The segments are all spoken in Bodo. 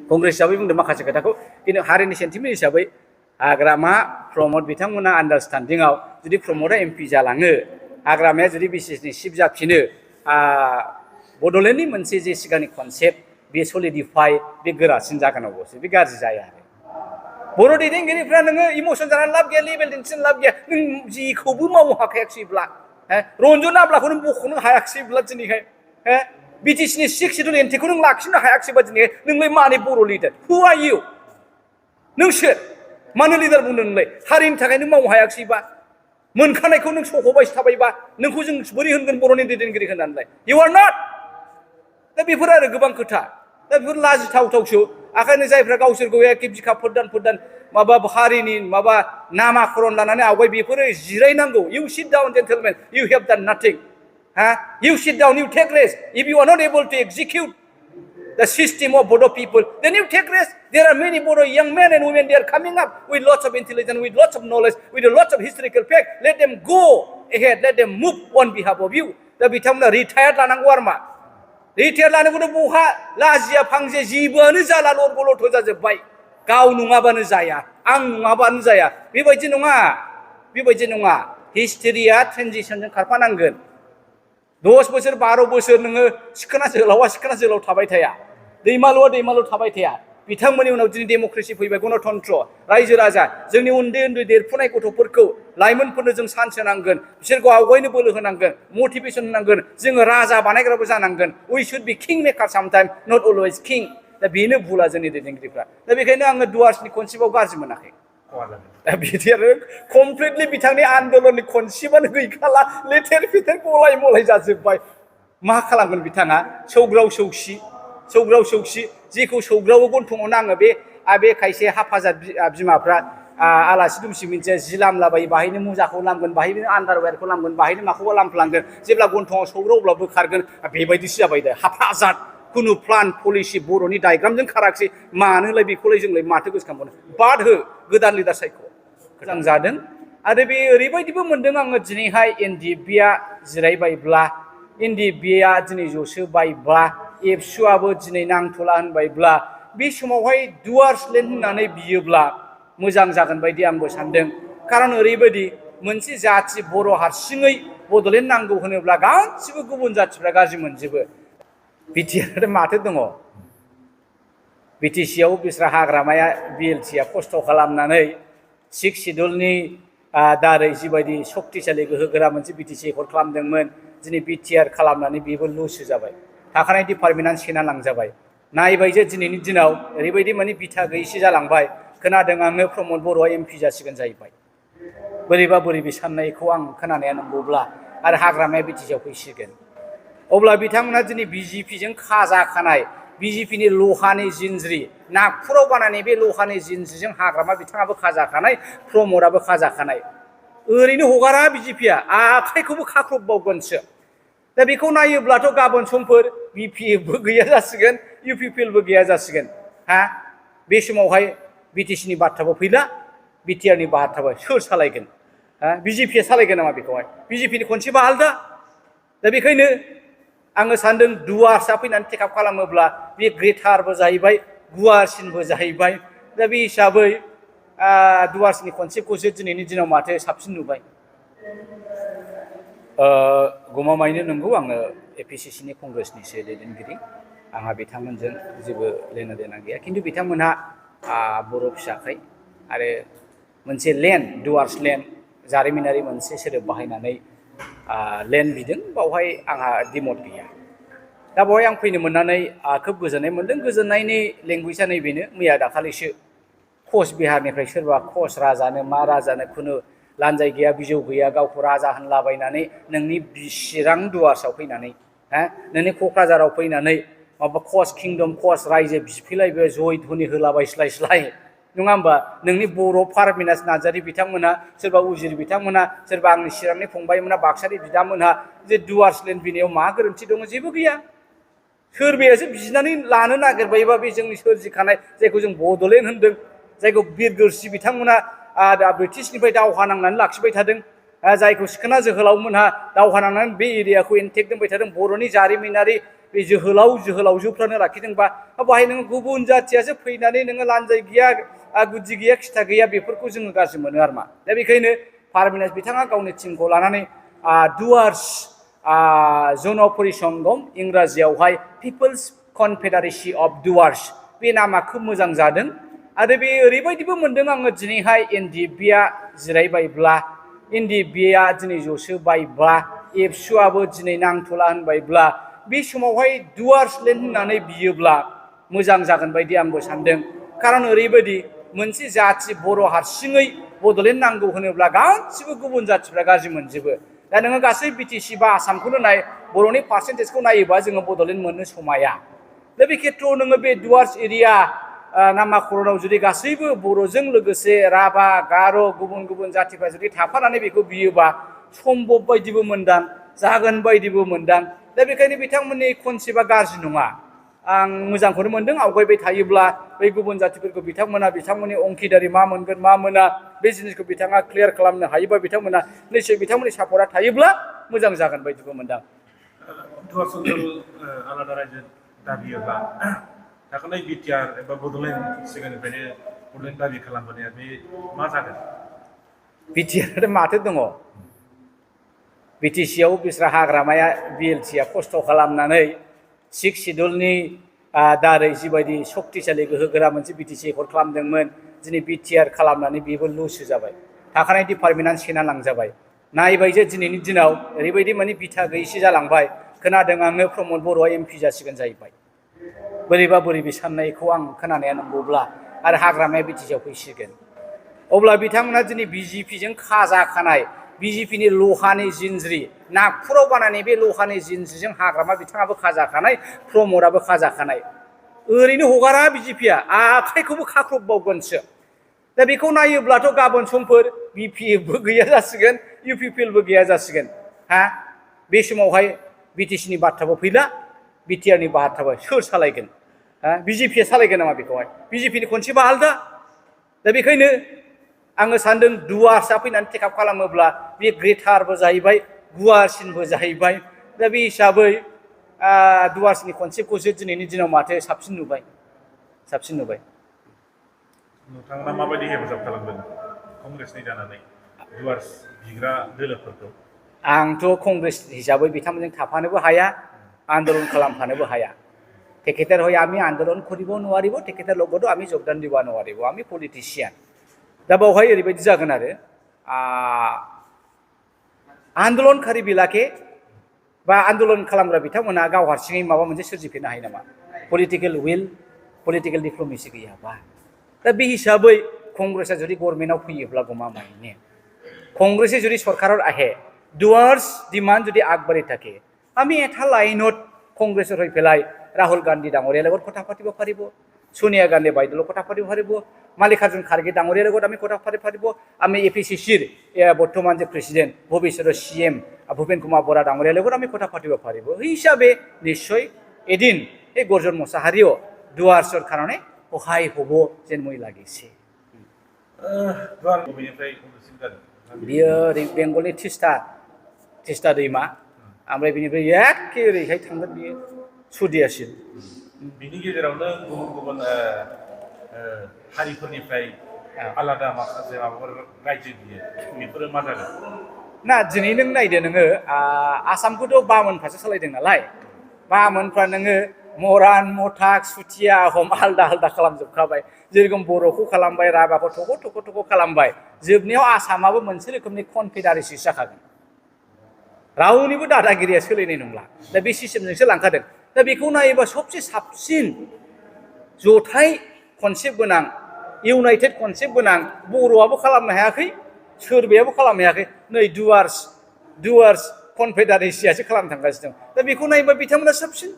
कंग्रेस हिसाबै बुंदों माखासे खोथाखौ खिन्थु हारिनि सेन्टिमेन्ट हिसाबै हाग्रामा प्रमद बिथांमोना आन्डारस्टेन्डिंआव जुदि प्रमदआ एमपि जालाङो हाग्रामाया जुदि बिसिएसनि चिफ जाफिनो बड'लेण्डनि मोनसे जे सिगांनि कनसेप्ट बे सलिडिफाइ बे गोरासिन जागोन अबसे बे गाज्रि जाया आरो बर' दैदेनगिरिफ्रा नोङो इमसन जानानै लाब गैया लेभेल दिन्थिनानै लाब गैया नों जिखौबो मावनो हाखायाखिसैब्ला रन्जन आब्लाखौ नों बख'नो हायाखिसैब्ला दिनैहाय बिटिसिनि 6 सिडुल एन्टिखौ नों लाखिनो हायाखिसैबा दिनै नोंलाय मानि बर' लिडार हु आर इउ नों सोर मानो लिडार बुंदों नोंलाय हारिनि थाखाय नों मावनो हायाखिसैबा मोनखानायखौ नों सख'बाय थाबायबा नोंखौ जों बोरै होनगोन बर'नि दैदेनगिरि होननानैलाय इउ आर नट दा बेफोर आरो गोबां खोथा दा बेफोर लाजिथावथावसो आखायनो जायफ्रा गावसोरखौ एखे बिखा फोरदान माबा हारिनि माबा नामाकरन लानानै आवगाय बेफोरो जिरायनांगौ you sit down gentlemen you have done nothing you sit down, you take rest. If you are not able to execute the system of Bodo people, then you take rest. There are many Bodo young men and women, they are coming up with lots of intelligence, with lots of knowledge, with lots of historical fact. Let them go ahead, let them move on behalf of you. The bitamna retired lananggo arma. Retired lananggo buha lazia pangje jibaनो जाला लर गलथ जाजोबबाय गाव नङाबानो जाया आं नङाबानो जाया बेबायदि नङा हिस्टरिया ट्रेनजिशनजों खारफानांगोन 10 बोसोर 12 बोसोर नोङो सिखोना जोलाव थाबाय थाया दैमालुआ थाबाय थाया बिथांमोननि उनाव दिनै डेम'क्रेसि फैबाय गणतन्त्र रायजो राजा जोंनि उन्दै देरफुनाय गथ'फोरखौ लाइमोनफोरनो जों सान्स होनांगोन बिसोरखौ आवगायनो बोलो होनांगोन मटिभेसन होनांगोन जोङो राजा बानायग्राबो जानांगोन वी शुड बी किं मेकार सामटाइम नट अलवेज किं दा बेनो भुला जोंनि दैदेनगिरिफ्रा दा बेखायनो आङो डुवार्सनि कनसेप्टआव गाज्रि मोनाखै दा बिदि आरो कमप्लिटलि बिथांनि आन्दोलननि कनसेप्टआनो गैखाला लेथेर फेथेर गलाय मलाय जाजोब्बाय मा खालामगोन बिथाङा सौग्राव सौसि जेखौ सौग्रावो गन्थङाव नाङो बे खायसे हाफाजात बिमाफ्रा आलासि दुमसि मिन्थिया जि लामलाबायो बाहायनो मुजाखौ लामगोन बाहायनो आन्डारवेरखौ लामगोन बाहायनो माखौबा लामफ्लांगोन जेब्ला गन्थङाव सौग्राव अब्ला बोखारगोन बेबायदिसो जाबाय दा हाफाजात खुनु प्लान पलिसि बर'नि डायग्रामजों खाराखिसै मानोलाय बेखौलाय जोंलाय माथो गोसोखांबावनो बाद हो गोदान लिडार सायख' मोजां जादों आरो बे ओरैबायदिबो मोनदों आङो दिनैहाय एनडिएफबिआ जिरायबायब्ला एनडिएफबिआ दिनै जसोबायब्ला एबसुआबो दिनै नांथ'ला होनबायब्ला बे समावहाय डुवार्स लेन्ड होननानै बियोब्ला मोजां जागोन बायदि आंबो सानदों खारन ओरैबायदि मोनसे जाथि बर' हारसिङै बड'लेण्ड नांगौ होनोब्ला गासिबो गुबुन जाथिफ्रा गाज्रि मोनजोबो बिटिआर माथो दङ बिटिसिआव बिस्रा हाग्रामाया बिएलटिआ खस्थ' खालामनानै 6 सिडुलनि दारै जिबायदि सक्तिशालि गोहोगोरा मोनसे बिटिसि एकर्ड खालामदोंमोन दिनै बिटिआर खालामनानै बेबो लुसो जाबाय थाखानाय डिपार्टमेन्टआनो सेना लांजाबाय नायबाय जे दिनैनि दिनाव ओरैबायदि माने बिथा गैयैसो जालांबाय खोनादों आङो प्रमद बर'आ एमपि जासिगोन जाहैबाय बोरैबा साननायखौ आं खोनानाया नंगौब्ला आरो हाग्रामाया बिटिसिआव फैसिगोन अब्ला बिथांमोना दिनै बिजेपिजों खाजाखानाय बिजेपिनि लहानि जिनज्रि नागपुराव बानायनाय बे लहानि जिनज्रिजों हाग्रामा बिथाङाबो खाजाखानाय प्रमदआबो खाजाखानाय ओरैनो हगारा बिजेपिआ आखाइखौबो खाख्रबबावगोनसो दा बेखौ नायोब्लाथ' गाबोन समफोर बिपिएफबो गैया जासिगोन इउपिपिएलबो गैया जासिगोन बे समावहाय बिटिसिनि बाथ्राबो फैला बिटिआरनि बाथ्राबो सोर सालायगोन बिजेपिआ सालायगोन नामा बेखौहाय बिजेपिनि खनसेबा आलदा दा बेखायनो आङो सानदों डुवार्सआ फैनानै टेकआप खालामोब्ला बे ग्रेटारबो जाहैबाय गुवारसिनबो जाहैबाय दा बे हिसाबै डुवार्सनि कनसेप्टखौसो दिनैनि दिनाव माथो साबसिन नुबाय गमामायैनो नंगौ आङो एपिसिसिनि कंग्रेसनिसो दैदेनगिरि आंहा बिथांमोनजों जेबो लेना देना गैया खिन्थु बिथांमोनहा बर' फिसाखाय आरो मोनसे लेन्ड डुवार्स लेन्ड जारिमिनारि मोनसे सोदोब बाहायनानै लेन्ड बिदों बावहाय आंहा दिमत गैया दा बावहाय आं फैनो मोननानै खोब गोजोननाय मोनदों गोजोननायनि लेंगुवेजआ नैबेनो मैया दाखालिसो कच बिहारनिफ्राय सोरबा कच राजानो मा राजानो खुनु लान्जाय गैया बिजौ गैया गावखौ राजा होनलाबायनानै नोंनि चिरां डुवार्सआव फैनानै नोंनि क'क्राझाराव फैनानै माबा कच किंडम कच रायजो बिफैलायबाय जय धुनि होलाबायस्लाय नङा होमबा नोंनि बर' पारमिनास नार्जारि बिथांमोनहा सोरबा उजिर बिथांमोनहा सोरबा आंनि चिरांनि फंबायमोनहा बाक्सानि बिदामोनहा जे डुवार्स लेन्ड बिनायाव मा गोरोन्थि दङ जेबो गैया सोरबायासो बिनानै लानो नागिरबायबा बे जोंनि सोरजिखानाय जायखौ जों बड'लेण्ड होनदों जायखौ बिरगोरसि बिथांमोना ब्रिटिशनिफ्राय दावहा नांनानै लाखिबाय थादों जायखौ सिखोना जोहोलावमोनहा दावहा नांनानै बे एरियाखौ इनटेक्ट दोनबाय थादों बर'नि जारिमिनारि बे जोहोलावजोफ्रानो लाखिदोंबा बाहाय नोङो गुबुन जाथियासो फैनानै नोङो लानजाय गैया गुदि गैया खिथा गैया बेफोरखौ जोङो गाज्रि मोनो आरो मा दा बेखायनो पारमिनास बिथाङा गावनि टिमखौ लानानै डुवार्स जन परिसंघम इंराजियावहाय पिपल्स कनफेडारेसि अफ डुवार्स बे नामा खोब मोजां जादों आरो बे ओरैबायदिबो मोनदों आङो दिनैहाय एनडिएफबिआ जिरायबायब्ला एनडिएफबिआ दिनै जसोबायब्ला एबसुआबो दिनै नांथ'ला होनबायब्ला बे समावहाय डुवार्स लेन्ड होननानै बियोब्ला मोजां जागोन बायदि आंबो सानदों खारन ओरैबायदि मोनसे जाथि बर' हारसिङै बड'लेण्ड नांगौ होनोब्ला गासिबो गुबुन जाथिफ्रा गाज्रि मोनजोबो दा नोङो गासै बिटिसि बा आसामखौनो नाय बर'नि पार्सेन्टेजखौ नायोबा जोङो बड'लेण्ड मोननो समाया दा बे खेथ्रआव नोङो बे डुवार्स एरिया नामाखर'नाव जुदि गासैबो बर'जों लोगोसे राभा गार' गुबुन गुबुन जातिफ्रा जुदि थाफानानै बेखौ बियोबा सम्भब बायदिबो मोनदां जागोन बायदिबो मोनदां दा बेखायनो बिथांमोननि कनसेप्टआ गाज्रि नङा आं मोजांखौनो मोनदों आवगायबाय थायोब्ला बै गुबुन जातिफोरखौ बिथांमोननि अंखिदारि मा मोनगोन मा मोना बे जिनिसखौ बिथाङा क्लियार खालामनो हायोबा बिथांमोना निश्चय बिथांमोननि सापर्टआ थायोब्ला मोजां जागोन बायदिबो मोनदां डुवार्स ओनसोल आलादा रायजो दाबियोब्ला थाखानाय बिटिआर एबा बड'लेण्ड सिगांनिफ्रायनो बड'लेण्ड दाबि खालामबोनाया बे मा जागोन बिटिआर माथो दङ बिटिसिआव बिस्रा हाग्रामाया बिएलटिआ खस्थ' खालामनानै सिक्स सिडुलनि दारै जिबायदि सक्तिशालि गोहोगोरा मोनसे बिटिसि एकर्ड खालामदोंमोन दिनै बिटिआर खालामनानै बेबो लुसो जाबाय थाखानाय डिपार्टमेन्टआनो सेना लांजाबाय नायबाय जे दिनैनि दिनाव ओरैबायदि माने बिथा गैयैसो जालांबाय खोनादों आङो प्रमद बर'आ एमपि जासिगोन जाहैबाय बोरैबा बोरैबि साननायखौ आं खोनानाया नंगौब्ला आरो हाग्रामाया बिटिसिआव फैसिगोन अब्ला बिथांमोना दिनै बिजेपिजों खाजाखानाय बिजेपिनि लहानि जिनज्रि नागपुराव बानायनाय बे लहानि जिनज्रिजों हाग्रामा बिथाङाबो खाजाखानाय प्रमदआबो खाजाखानाय ओरैनो हगारा बिजेपिआ आखाइखौबो खाख्रबबावगोनसो दा बेखौ नायोब्लाथ' गाबोन समफोर बिपिएफबो गैया जासिगोन इउपिपिएलबो गैया जासिगोन बे समावहाय बिटिसिनि बाथ्राबो फैला बिटिआरनि बाथ्राबो सोर सालायगोन बिजेपिआ सालायगोन नामा बेखौहाय बिजेपिनि खनसेबा आलदा दा बेखायनो आङो सानदों डुवार्सआ फैनानै टेकआप खालामोब्ला बे ग्रेटारबो जाहैबाय गुवारसिनबो जाहैबाय दा बे हिसाबै डुवार्सनि कनसेप्टखौसो दिनैनि दिनाव माथो साबसिन नुबाय नोंथाङा माबायदि हेफाजाब खालामगोन कंग्रेसनि जानानै डुवार्स बिग्रा दोलोफोरखौ आंथ' कंग्रेस हिसाबै बिथांमोनजों थाफानोबो हाया आन्दोलन खालामफानोबो हाया তেখেতের হয়ে আমি আন্দোলন করিব নোৱাৰিব তেখেতের লগতো আমি যোগদান দিব নোৱাৰিব আমি পলিটিशिয়াन दा बावहाय ओरैबायदि जागोन आरो आन्दोलनखारि बिलाके बा आन्दोलन खालामग्रा बिथांमोना गाव हारसिङै माबा मोनसे सोरजिफिननो हायो नामा पलिटिकेल उइल पलिटिकेल डिप्ल'मेसि गैयाबा दा बे हिसाबै कंग्रेसआ जुदि गभर्नमेन्टआव फैयोब्ला गमामायैनो कंग्रेसे जुदि सरकाराव আহে ডুৱার্স ডিমান্ড যদি আগবাঢ়ি থাকে আমি এটা লাইনত কংগ্ৰেছৰ হৈ পেলাই ৰাহুল গান্ধী ডাঙৰীয়াৰ লগত কথা পাতিব পাৰিব সোনিয়া গান্ধী বাইদেউৰ লগত কথা পাতিব পাৰিব মাল্লিকাৰ্জুন খাৰ্গে ডাঙৰীয়াৰ লগত আমি কথা পাতিব পাৰিব আমি এপিচিচিৰ বৰ্তমান যে প্ৰেসিডেন্ট ভৱিষ্যতৰ সিএম ভূপেন কুমাৰ বৰা ডাঙৰীয়াৰ লগত আমি কথা পাতিব পাৰিব এই হিচাপে নিশ্চয় এদিন এই গৰ্জন মুছাহাৰীও ডুৱাৰ্সৰ কাৰণে সহায় হ'ব যেন মই লাগিছে बियो बेंगलनि तिस्ता दैमा ओमफ्राय बिनिफ्राय एखे ओरैहाय थांगोन बियो सुदियासिम बिनि गेजेरावनो गुबुन गुबुन हारिफोरनिफ्राय आलादा माखासे माबाफोर रायजो बियो बेफोरो मा जागोन ना दिनै नों नायदो नोङो आसामखौथ' बामोनफ्रासो सालायदों नालाय बामोनफ्रा नोङो मरान मथाक सुथिया आहम आलदा आलदा खालामजोबखाबाय जेरखम बर'खौ खालामबाय राभाखौ थख' खालामबाय जोबनायाव आसामाबो मोनसे रोखोमनि कनफेडारेसि जाखागोन रावनिबो दादागिरिया सोलिनाय नंला दा बे सिस्टेमजोंसो लांखादों दा बेखौ नायोबा सबसे साबसिन जथाय कनसेप्ट गोनां इउनाइटेड कनसेप्ट गोनां बर'आबो खालामनो हायाखै सोरबायाबो खालामनो हायाखै नै डुवार्स कनफेडारेसियासो खालामनो थांगासिनो दं दा बेखौ नायोबा बिथांमोना साबसिन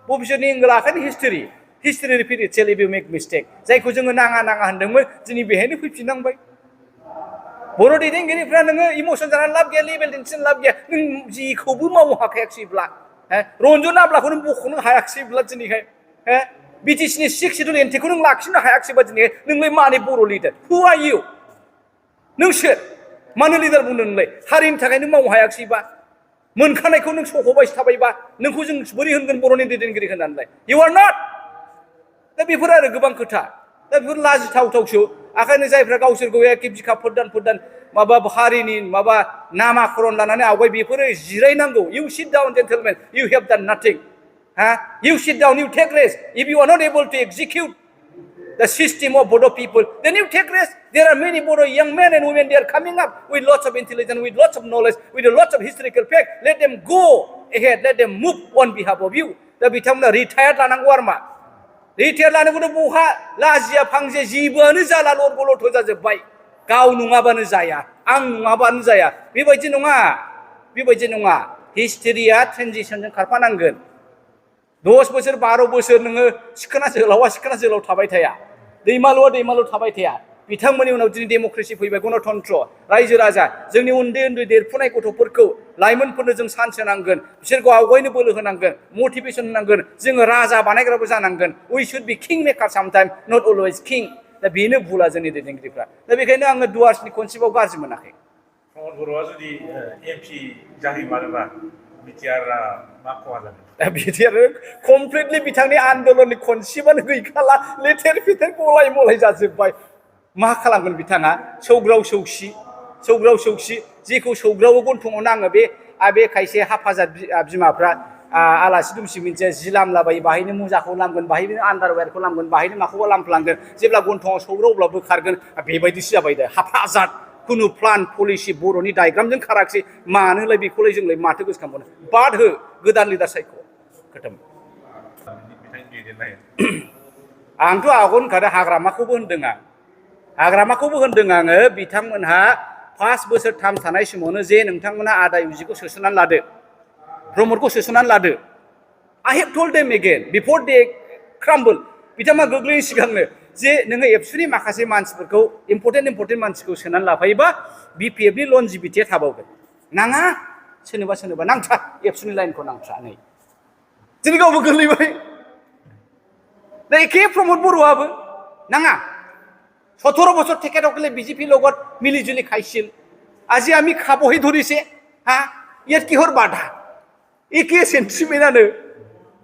भबिष्यतनि एंगोल आखायनि history repeat itself if you make mistake जायखौ जोङो नाङा होनदोंमोन दिनै बेहायनो फैफिननांबाय बर' दैदेनगिरिफ्रा नोङो इमोसन जानानै लाब गैया लेबेल दिन्थिनानै लाब गैया नों जिखौबो मावनो हाखायाखिसैब्ला रन्जन आब्लाखौ नों बख'नो हायाखिसैब्ला दिनैहाय बिटिसिनि सिक्स सिडुल एन्टिखौ नों लाखिनो हायाखिसैबा दिनै नोंलाय मानि बर' लिडार हु आर इउ नों सोर मानो लिडार बुंदों नोंलाय हारिनि थाखाय नों मावनो हायाखिसैबा मोनखानायखौ नों सख'बाय थाबायबा नोंखौ जों बोरै होनगोन बर'नि दैदेनगिरि होननानै you are not दा बेफोर आरो गोबां खोथा दा बेफोर लाजिथावथावसो आखायनो जायफ्रा गावसोरखौ एखे बिखा फोरदान माबा हारिनि माबा नामाकरन लानानै आवगाय बेफोरो जिरायनांगौ you sit down gentlemen you have done nothing you sit down you take rest if you are not able to execute the system of Bodo people then you take rest there are many Bodo young men and women they are coming up with lots of intelligence with lots of knowledge with lots of historical fact let them go ahead let them move on behalf of you दा बिथांमोना रिटायार लानांगौ आरो मा रिटायार लानांगौनो बहा लाजिया फांजे जेबोआनो जाला लरग' लथ' जाजोब्बाय गाव नङाबानो जाया आं नङाबानो जाया बेबायदि नङा हिस्टरिया ट्रेनजिशनजों खारफानांगोन 10 बोसोर 12 बोसोर नोङो सिखोना जोहोलाव थाबाय थाया दैमालुआ थाबाय थाया बिथांमोननि उनाव दिनै डेम'क्रेसि फैबाय गणतन्त्र रायजो राजा जोंनि उन्दै देरफुनाय गथ'फोरखौ लाइमोनफोरनो जों सान्स होनांगोन बिसोरखौ आवगायनो बोलो होनांगोन मटिभेसन होनांगोन जोङो राजा बानायग्राबो जानांगोन we should be king maker sometime not always king दा बेनो भुला जोंनि दैदेनगिरिफ्रा दा बेखायनो आङो दुवार्सनि कनसेप्टआव गाज्रि मोनाखै प्रमद बर'आ जुदि एमपि जाहैमारोबा बिटिआरआ मा खहा जागोन दा बिटिआर कमप्लिटलि बिथांनि आन्दोलननि कनसेप्टआनो गैखाला लेथेर फेथेर गलाय मलाय जाजोब्बाय मा खालामगोन बिथाङा सौग्राव सौसि जेखौ सौग्रावो गन्थङाव नाङो बे खायसे हाफाजात बिमाफ्रा आलासि दुमसि मोनसे जि लामलाबायो बाहायनो मुजाखौ लामगोन बाहायनो आन्डारवेरखौ लामगोन बाहायनो माखौबा लामफ्लांगोन जेब्ला गन्थङाव सौग्राव अब्ला बोखारगोन बेबायदिसो जाबाय दा हाफाजात खुनु प्लान पलिसि बर'नि डायग्रामजों खाराखसै मानोलाय बेखौलाय जोंलाय माथो गोसोखांबावनो बाद हो गोदान लिडार सायख' खोथोम आंथ' आवगोल होनखादों हाग्रामाखौबो होनदों आङो बिथांमोनहा 5 बोसोर थाम थानाय समावनो जे नोंथांमोनहा आदा इउजिखौ सोसननानै लादो प्रमदखौ सोसननानै लादो I have told them again before they crumble बिथांमोना गोग्लैनि सिगांनो जे नोङो एबसुनि माखासे मानसिफोरखौ इम्पर्टेन्ट मानसिखौ सोनानै लाफायोबा बिपिएफनि लनजिभिटिया थाबावगोन नाङा सोरनोबा नांथ्रा एबसुनि लाइनखौ नांथ्रा नै दिनै गावबो गोग्लैबाय दा एखे प्रमद बर'आबो नाङा 17 বছর থেকে থাকলে বিজেপি লগত মিলিজুলি খাইছিল আজি আমি খাবহি ধৰিছে ইয়াত কিহৰ বাধা একে সেন্টিমেন্টাनो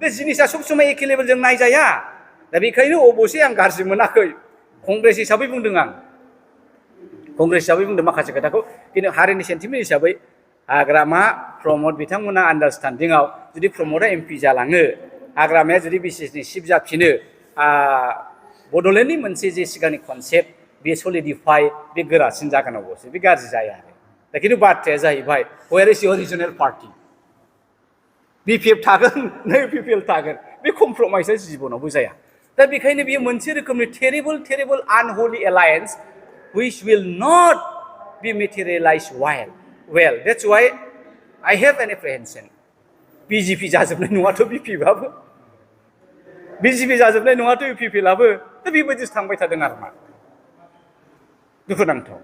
बे जिनिसा सब समय एखे लेभेलजों नायजाया दा बेखायनो अबसे आं गाज्रि मोनाखै कंग्रेस हिसाबै बुंदों माखासे खोथाखौ किन्तु हारिनि सेन्टिमेन्ट हिसाबै हाग्रामा प्रमद बिथांमोना आन्डारस्टेन्डिंआव जुदि प्रमदा एमपि जालाङो हाग्रामाया जुदि बिसिएसनि चिफ जाफिनो बड'लेण्डनि मोनसे जे सिगांनि कनसेप्ट बे सलिडिफाइ बे गोरासिन जागोन अबसे बे गाज्रि जाया आरो दा किन्तु बाथ्राया जाहैबाय where is your regional party BPF थागोन नै पिपिएल थागोन बे कमप्रमाइसआ जिबनावबो जाया दा बेखायनो बेयो मोनसे रोखोमनि टेरिबल आनहलि alliance which will not be materialized well that's why I have an apprehension BJP जाजोबनाय नङाथ' बिपिएफआबो BJP जाजोबनाय नङाथ' पिपिएलआबो दा बेबायदिसो थांबाय थादों आरो मा दुखुनांथाव